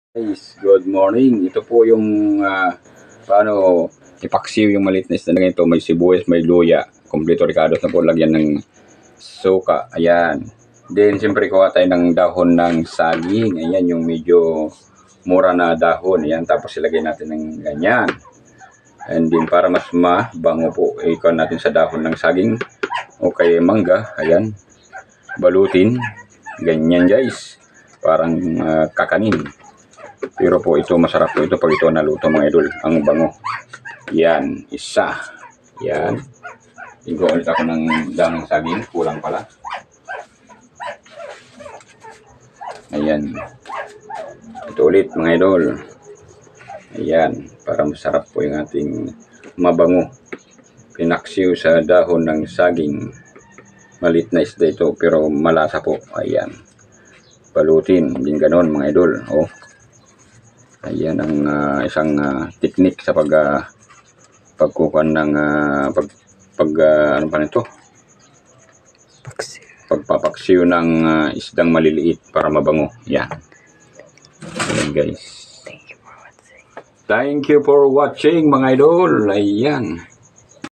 Guys, good morning. Ito po yung paano ipaksiw yung maliit na isda na ganito. May sibuyas, may luya. Kompleto ricados na po. Lagyan ng suka. Ayan. Then, siyempre kuha tayo ng dahon ng saging. Ayan, yung medyo mura na dahon. Ayan, tapos ilagay natin ng ganyan. And then, para mas mabango po, ikuha natin sa dahon ng saging o kay mangga. Ayan. Balutin. Ganyan guys. Parang kakanin. Pero po ito masarap po ito pag ito naluto mga idol. Ang bango. Yan, isa. Yan. Tingko ulit ako ng daming saging. Kulang pala. Ayan. Ito ulit mga idol. Ayan. Para masarap po yung ating mabango. Pinaksiw sa dahon ng saging. Malit na isda ito pero malasa po. Ayan. Balutin. Din ganon mga idol. Oh. Ayan ang isang technique sa pagkukuhan ng ano pa nito? Pagpapaksiw ng isdang maliliit para mabango. Yan. Ayan guys. Thank you for watching mga idol. Ayan.